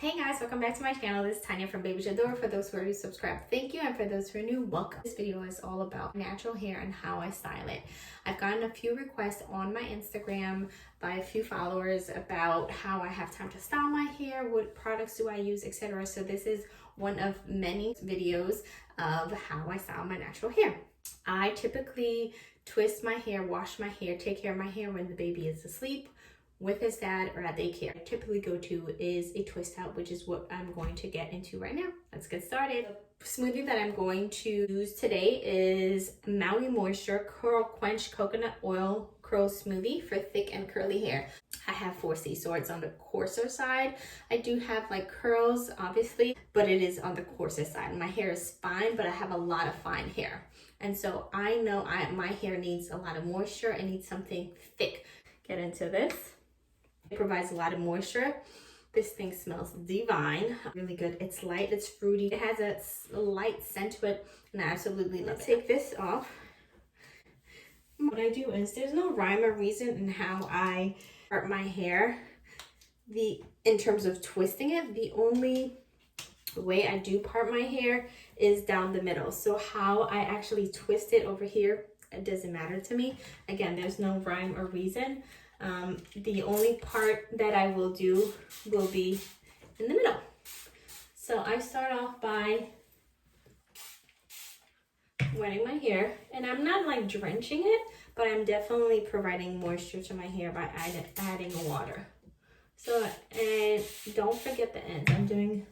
Hey guys, welcome back to my channel. This is Tania from Baby Jador. For those who already subscribed, thank you, and for those who are new, welcome. This video is all about natural hair and how I style it. I've gotten a few requests on my Instagram by a few followers about how I have time to style my hair, what products do I use, etc. So this is one of many videos of how I style my natural hair. I typically twist my hair, wash my hair, take care of my hair when the baby is asleep, with his dad, or at daycare. I typically go to is a twist out, which is what I'm going to get into right now. Let's get started. The smoothie that I'm going to use today is Maui Moisture Quench Coconut Oil Curl Smoothie for thick and curly hair. I have 4C, so it's on the coarser side. I do have like curls, obviously, but it is on the coarser side. My hair is fine, but I have a lot of fine hair. And so I know my hair needs a lot of moisture. It needs something thick. Get into this. It provides a lot of moisture. This thing smells divine. Really good. It's light, it's fruity. It has a light scent to it, and I absolutely love it. Take this off. What I do is, there's no rhyme or reason in how I part my hair. In terms of twisting it, the only way I do part my hair is down the middle. So how I actually twist it over here, it doesn't matter to me. Again, there's no rhyme or reason. The only part that I will do will be in the middle. So I start off by wetting my hair, and I'm not like drenching it, but I'm definitely providing moisture to my hair by adding water. So, and don't forget the ends. I'm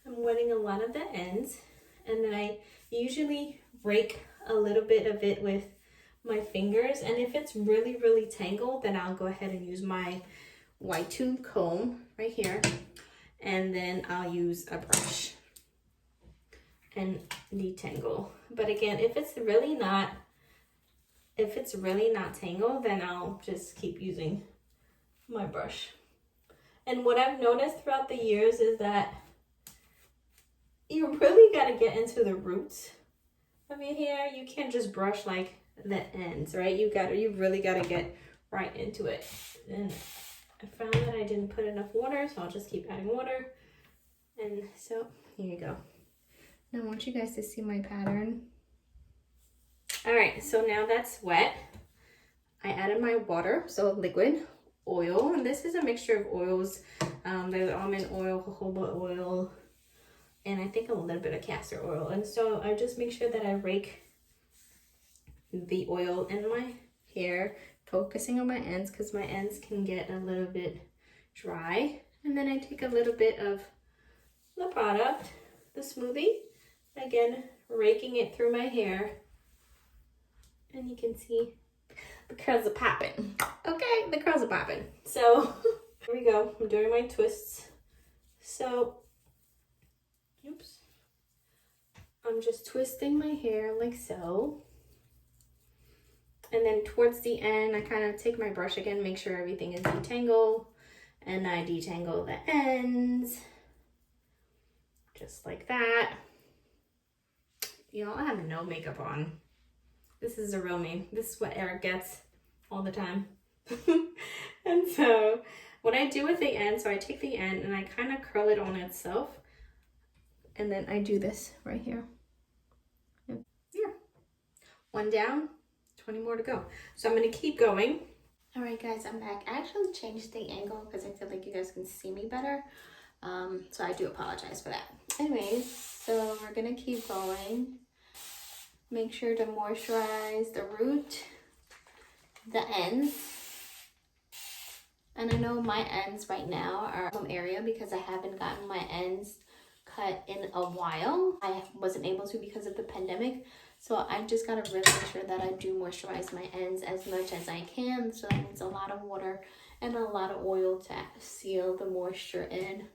wetting a lot of the ends, and then I usually rake a little bit of it with my fingers, and if it's really tangled, then I'll go ahead and use my white tube comb right here, and then I'll use a brush and detangle. But again, if it's really not tangled, then I'll just keep using my brush. And what I've noticed throughout the years is that you really got to get into the roots of your hair. You can't just brush like the ends, right? You really got to get right into it. And I found that I didn't put enough water, so I'll just keep adding water. And so here you go. Now I want you guys to see my pattern. All right, so now that's wet. I added my water, so liquid oil, and this is a mixture of oils. There's almond oil, jojoba oil, and I think a little bit of castor oil. And so I just make sure that I rake the oil in my hair, focusing on my ends because my ends can get a little bit dry. And then I take a little bit of the product, the smoothie, again raking it through my hair, and you can see the curls are popping. Okay, the curls are popping. So here we go. I'm doing my twists. So oops, I'm just twisting my hair like so. And then towards the end, I kind of take my brush again, make sure everything is detangled, and I detangle the ends, just like that. You know, I have no makeup on. This is the real me. This is what Eric gets all the time. And so what I do with the end, so I take the end and I kind of curl it on itself, and then I do this right here. Here, one down, 20 more to go. So I'm going to keep going. All right, guys, I'm back. I actually changed the angle because I feel like you guys can see me better. So I do apologize for that. Anyways, so we're going to keep going. Make sure to moisturize the root, the ends. And I know my ends right now are some area because I haven't gotten my ends cut in a while. I wasn't able to because of the pandemic. So I just gotta really make sure that I do moisturize my ends as much as I can. So that means a lot of water and a lot of oil to seal the moisture in.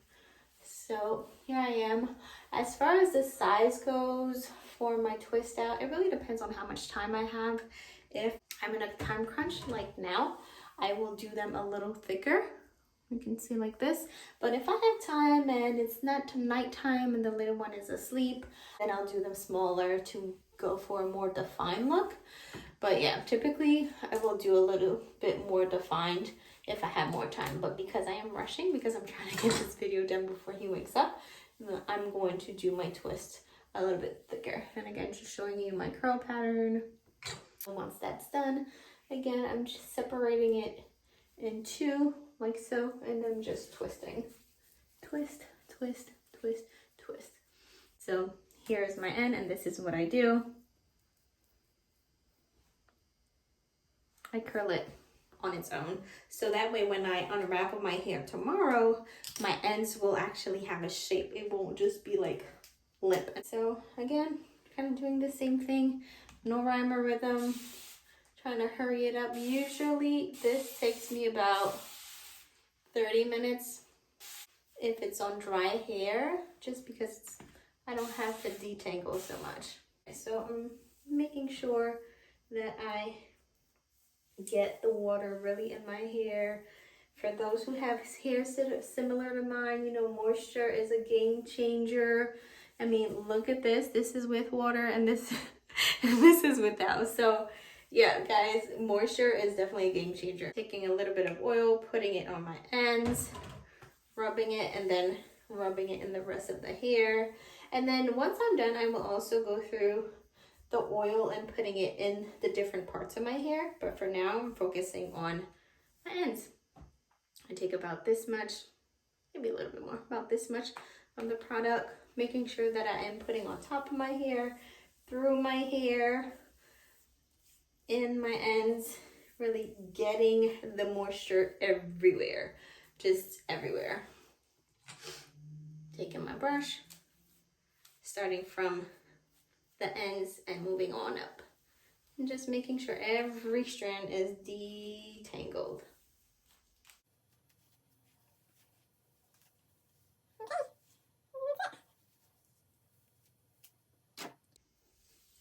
So here I am. As far as the size goes for my twist out, it really depends on how much time I have. If I'm in a time crunch like now, I will do them a little thicker. You can see like this. But if I have time and it's not nighttime and the little one is asleep, then I'll do them smaller to go for a more defined look. But yeah, typically I will do a little bit more defined if I have more time. But because I am rushing, because I'm trying to get this video done before he wakes up, I'm going to do my twist a little bit thicker. And again, just showing you my curl pattern. Once that's done, again, I'm just separating it in two, like so, and I'm just twisting. Twist, twist, twist, twist. So here's my end, and this is what I do. I curl it on its own, so that way when I unravel my hair tomorrow, my ends will actually have a shape. It won't just be like limp. So again, kind of doing the same thing, no rhyme or rhythm, trying to hurry it up. Usually this takes me about 30 minutes if it's on dry hair, just because I don't have to detangle so much. So I'm making sure that I get the water really in my hair. For those who have hair similar to mine, you know, moisture is a game changer. I mean, look at this. This is with water, and this this is without. So yeah, guys, moisture is definitely a game changer. Taking a little bit of oil, putting it on my ends, rubbing it, and then rubbing it in the rest of the hair. And then once I'm done, I will also go through the oil and putting it in the different parts of my hair. But for now, I'm focusing on my ends. I take about this much, maybe a little bit more, about this much of the product, making sure that I am putting on top of my hair, through my hair, in my ends, really getting the moisture everywhere, just everywhere. Taking my brush, starting from the ends and moving on up, and just making sure every strand is detangled.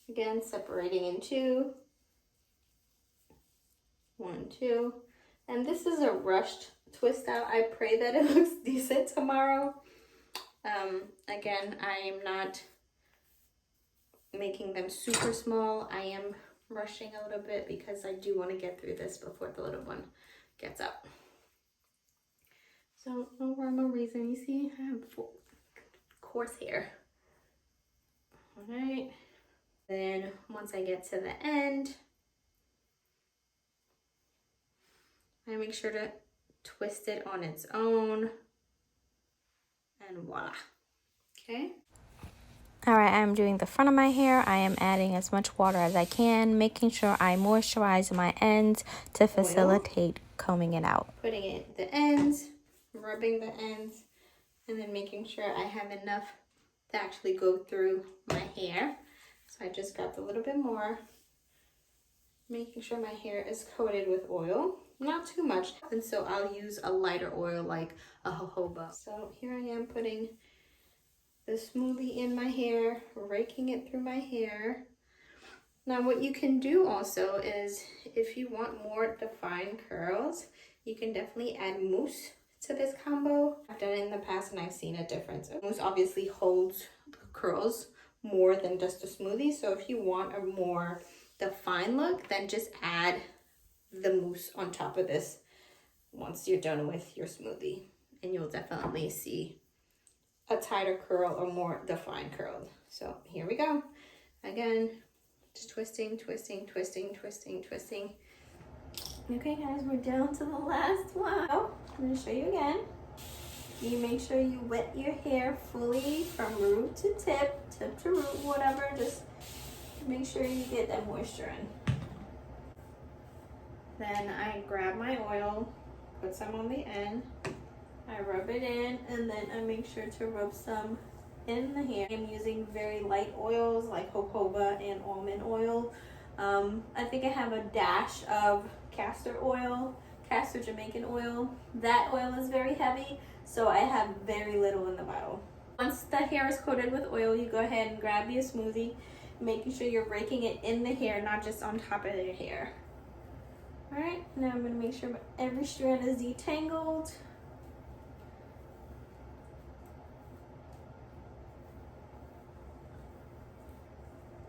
Again, separating in two. 1, 2. And this is a rushed twist out. I pray that it looks decent tomorrow. Again, I am not making them super small. I am rushing a little bit because I do want to get through this before the little one gets up. So no rhyme or reason. You see, I have coarse hair. All right. Then once I get to the end, I make sure to twist it on its own, and voila. Okay. All right, I'm doing the front of my hair. I am adding as much water as I can, making sure I moisturize my ends to facilitate combing it out. Putting it at the ends, rubbing the ends, and then making sure I have enough to actually go through my hair. So I just got a little bit more, making sure my hair is coated with oil. Not too much, and so I'll use a lighter oil like a jojoba. So here I am putting the smoothie in my hair, raking it through my hair. Now what you can do also is, if you want more defined curls, you can definitely add mousse to this combo. I've done it in the past and I've seen a difference. Mousse obviously holds curls more than just a smoothie, so if you want a more defined look, then just add the mousse on top of this once you're done with your smoothie, and you'll definitely see a tighter curl or more defined curl. So here we go. Again, just twisting, twisting, twisting, twisting, twisting. Okay guys, we're down to the last one. Oh, I'm gonna show you again. You make sure you wet your hair fully from root to tip, tip to root, whatever. Just make sure you get that moisture in. Then I grab my oil, put some on the end, I rub it in, and then I make sure to rub some in the hair. I'm using very light oils like jojoba and almond oil. I think I have a dash of castor oil, castor Jamaican oil. That oil is very heavy, so I have very little in the bottle. Once the hair is coated with oil, you go ahead and grab your smoothie, making sure you're raking it in the hair, not just on top of your hair. All right, now I'm gonna make sure every strand is detangled.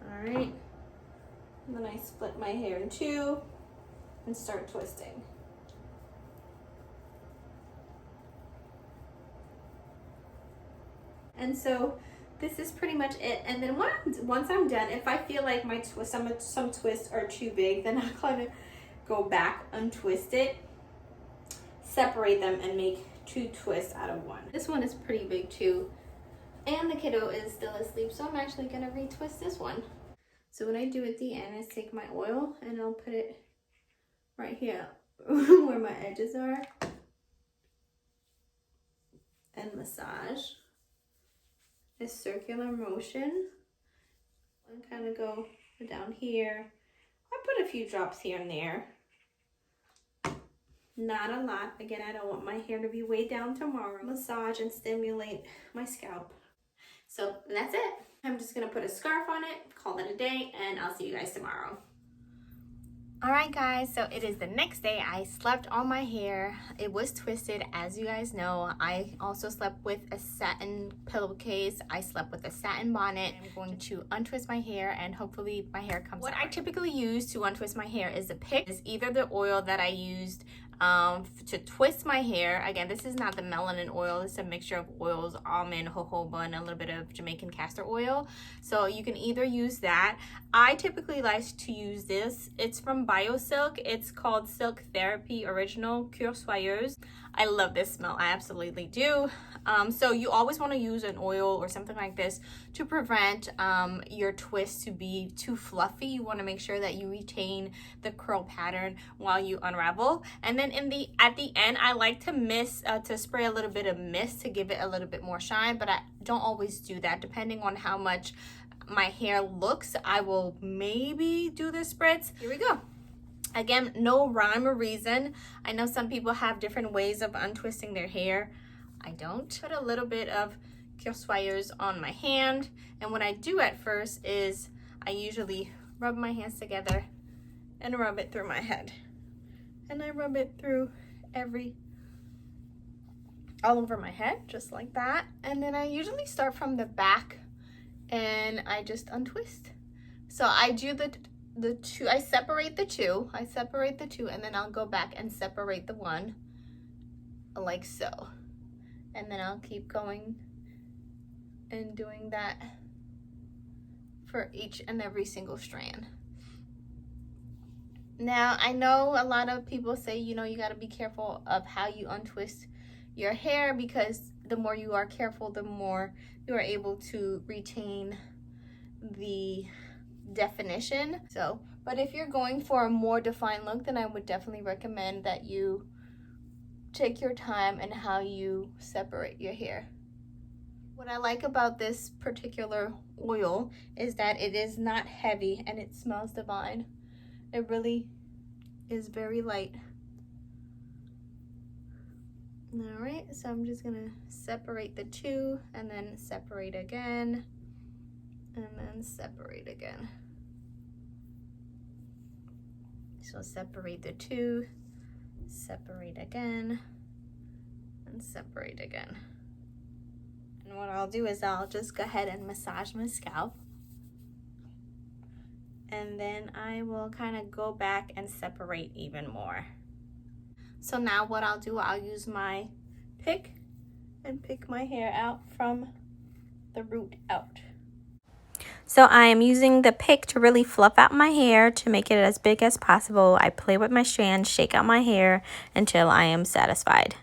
All right, and then I split my hair in two and start twisting. And so this is pretty much it. And then once I'm done, if I feel like my some twists are too big, then I'll kind of go back, untwist it, separate them, and make 2 twists out of 1. This one is pretty big too. And the kiddo is still asleep, so I'm actually gonna retwist this one. So what I do at the end is take my oil and I'll put it right here where my edges are and massage. A circular motion and kind of go down here. I put a few drops here and there. Not a lot. Again, I don't want my hair to be way down tomorrow. Massage and stimulate my scalp. So that's it. I'm just gonna put a scarf on it, call it a day, and I'll see you guys tomorrow. Alright guys, so it is the next day. I slept on my hair. It was twisted, as you guys know. I also slept with a satin pillowcase. I slept with a satin bonnet. I'm going to untwist my hair and hopefully my hair comes out. What I typically use to untwist my hair is a pick. It's either the oil that I used to twist my hair. Again, this is not the melanin oil. It's a mixture of oils, almond, jojoba, and a little bit of Jamaican castor oil. So you can either use that. I typically like to use this. It's from BioSilk. It's called Silk Therapy Original Cure Soyeuse. I love this smell. I absolutely do. So you always want to use an oil or something like this to prevent your twist to be too fluffy. You want to make sure that you retain the curl pattern while you unravel. And then at the end, I like to spray a little bit of mist to give it a little bit more shine, but I don't always do that. Depending on how much my hair looks, I will maybe do the spritz. Here we go. Again, no rhyme or reason. I know some people have different ways of untwisting their hair. I don't. Put a little bit of Cure Soyeuse on my hand, and what I do at first is I usually rub my hands together and rub it through my head. And I rub it through all over my head, just like that. And then I usually start from the back and I just untwist. So I do the two, I separate the two, and then I'll go back and separate the one like so. And then I'll keep going and doing that for each and every single strand. Now, I know a lot of people say, you know, you got to be careful of how you untwist your hair, because the more you are careful, the more you are able to retain the definition. So, but if you're going for a more defined look, then I would definitely recommend that you take your time in how you separate your hair. What I like about this particular oil is that it is not heavy and it smells divine. It really is very light. All right, so I'm just gonna separate the two and then separate again and then separate again. So separate the two, separate again, and separate again. And what I'll do is I'll just go ahead and massage my scalp. And then I will kind of go back and separate even more. So now what I'll do, I'll use my pick and pick my hair out from the root out. So I am using the pick to really fluff out my hair to make it as big as possible. I play with my strands, shake out my hair until I am satisfied.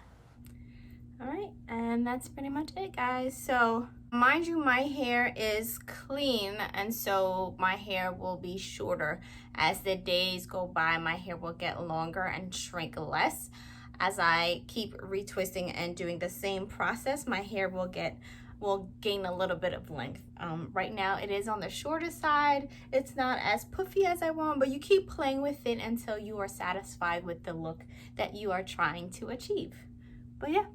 All right, and that's pretty much it, guys. So mind you, my hair is clean, and so my hair will be shorter. As the days go by, my hair will get longer and shrink less. As I keep retwisting and doing the same process, my hair will gain a little bit of length. Right now it is on the shorter side. It's not as puffy as I want, but you keep playing with it until you are satisfied with the look that you are trying to achieve. But yeah,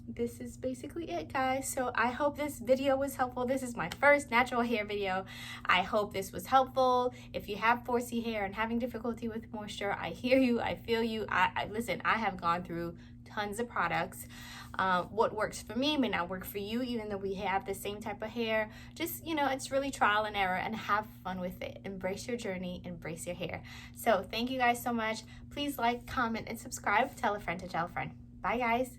this is basically it, guys. So I hope this video was helpful. This is my first natural hair video. I hope this was helpful. If you have 4C hair and having difficulty with moisture, I hear you, I feel you. Listen, I have gone through tons of products. What works for me may not work for you, even though we have the same type of hair. Just, you know, it's really trial and error, and have fun with it. Embrace your journey, embrace your hair. So thank you guys so much. Please like, comment, and subscribe. Tell a friend to tell a friend. Bye, guys.